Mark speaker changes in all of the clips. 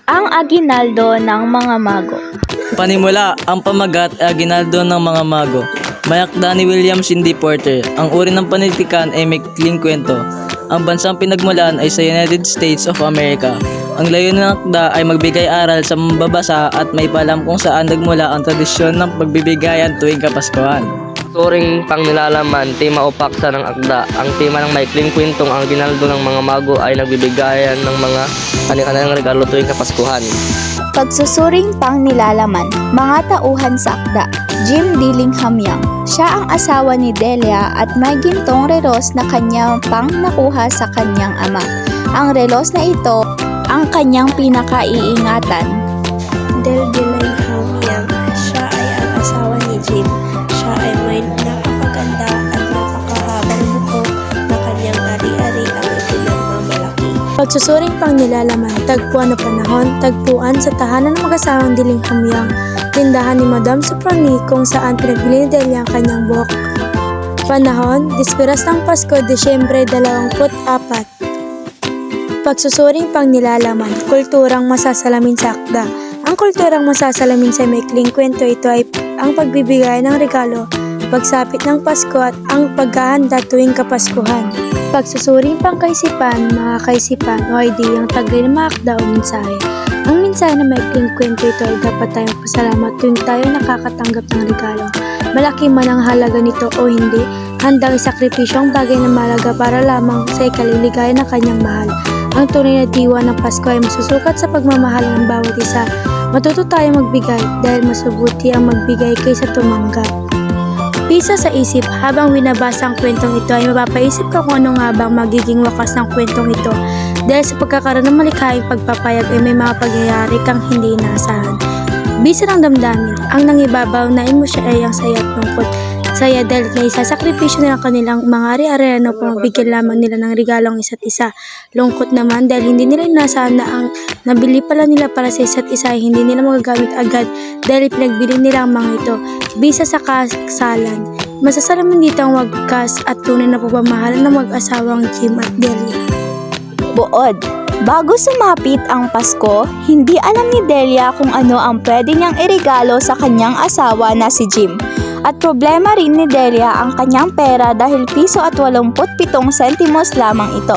Speaker 1: Ang aginaldo ng mga mago.
Speaker 2: Panimula, ang pamagat ay aginaldo ng mga mago. May akda ni William Cindy Porter. Ang uri ng panitikan ay maikling kwento. Ang bansang pinagmulan ay sa United States of America. Ang layunin ng akda ay magbigay aral sa mambabasa at may paalam kung saan nagmula ang tradisyon ng pagbibigayan tuwing Kapaskuhan.
Speaker 3: Turing pangnilalaman, tema o paksa ng akda. Ang tema ng maikling kwentong ang aginaldo ng mga mago ay nagbibigayan ng mga kani-kanilang regalo tuwing Kapaskuhan.
Speaker 1: Pagsusuring pangnilalaman, mga tauhan sa akda. Jim Dillingham Young. Siya ang asawa ni Delia at may gintong relos na kanya pang nakuha sa kanyang ama. Ang relos na ito ang kanyang pinakaiingatan.
Speaker 4: Del Dillingham Young. Siya ay ang asawa ni Jim. Siya ay may napakaganda at napakahabang buhok na kanyang ari-ari ang ipinagmamalaki.
Speaker 5: Pagsusuring pangnilalaman, tagpuan na panahon, tagpuan sa tahanan ng mag-asawang Dillingham Young. Tindahan ni Madame Soprani kung saan pinagbili ni Delia ang kanyang buhok. Panahon, Dispiras ng Pasko, Disyembre 24. Pagsusuring pangnilalaman, kulturang masasalamin sa akda. Ang kulturang masasalamin sa maikling kwento ito ay ang pagbibigay ng regalo, pagsapit ng Pasko at ang paghahanda tuwing Kapaskuhan. Pagsusuring pangkaisipan, mga kaisipan o ideyang taglay ng mga akda o mensahe. Ang mensahe na maikling kwento ito ay dapat tayong pasalamat tuwing tayo nakakatanggap ng regalo. Malaki man ang halaga nito o hindi, handang isakripisyo ang bagay na mahalaga para lamang sa ikaliligaya ng kanyang mahal. Ang tunay na diwa ng Pasko ay masusukat sa pagmamahal ng bawat isa. Matuto tayong magbigay dahil mas mabuti ang magbigay kaysa tumanggap. Pisa sa isip, habang binabasa ang kwentong ito ay mapapaisip ka kung ano nga bang magiging wakas ng kwentong ito. Dahil sa pagkakaroon ng malikhaing pagpapayag ay may mga pagyayari kang hindi inaasahan. Bisa ng damdamin, ang nangibabaw na emosyon ay ang saya at lungkot. Saya dahil naisasakripisyo nila kanilang mga ari-arian upang mabigyan lamang nila ng regalong isa't isa. Lungkot naman dahil hindi nila inaasahan na ang nabili pala nila para sa isa't isa ay hindi nila magagamit agad dahil pinagbili nila ang mga ito. Bisa sa kasalan, masasalamin dito ang wagas at tunay na pagmamahalan ng mag-asawang Jim at Delia.
Speaker 1: Buod. Bago sumapit ang Pasko, hindi alam ni Delia kung ano ang pwede niyang iregalo sa kanyang asawa na si Jim. At problema rin ni Delia ang kanyang pera dahil piso at 87 sentimos lamang ito.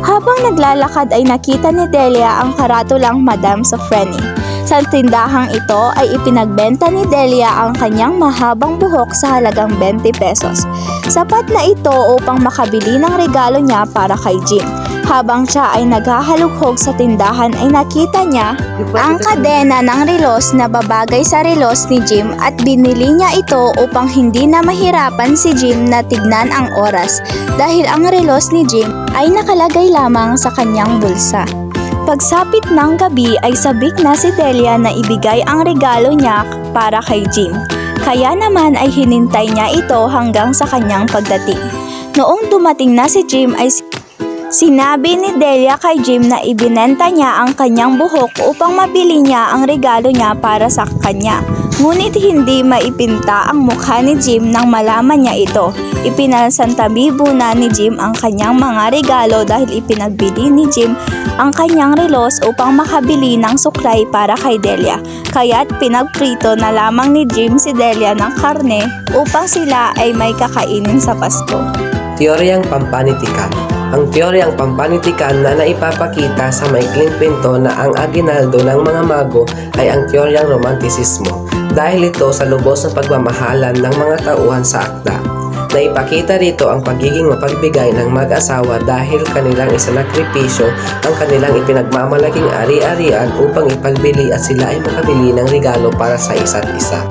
Speaker 1: Habang naglalakad ay nakita ni Delia ang karatulang Madame Soprani. Sa tindahang ito ay ipinagbenta ni Delia ang kanyang mahabang buhok sa halagang 20 pesos. Sapat na ito upang makabili ng regalo niya para kay Jim. Habang siya ay naghahalughog sa tindahan ay nakita niya ang kadena ng relos na babagay sa relos ni Jim at binili niya ito upang hindi na mahirapan si Jim na tignan ang oras dahil ang relos ni Jim ay nakalagay lamang sa kanyang bulsa. Pagsapit ng gabi ay sabik na si Delia na ibigay ang regalo niya para kay Jim. Kaya naman ay hinintay niya ito hanggang sa kanyang pagdating. Noong dumating na si Jim ay sinabi ni Delia kay Jim na ibinenta niya ang kanyang buhok upang mabili niya ang regalo niya para sa kanya. Ngunit hindi maipinta ang mukha ni Jim nang malaman niya ito. Ipinasantabibo na ni Jim ang kanyang mga regalo dahil ipinagbili ni Jim ang kanyang relos upang makabili ng suklay para kay Delia. Kaya't pinagprito na lamang ni Jim si Delia ng karne upang sila ay may kakainin sa Pasko.
Speaker 6: Teoryang pampanitikan. Ang teoryang pampanitikan na naipapakita sa maikling kwento na ang aginaldo ng mga mago ay ang teoryang romantisismo dahil ito sa lubos na pagmamahalan ng mga tauhan sa akda. Naipakita rito ang pagiging mapagbigay ng mag-asawa dahil kanilang isanakripisyo ang kanilang ipinagmamalaking ari-arian upang ipagbili at sila ay makabili ng regalo para sa isa't isa.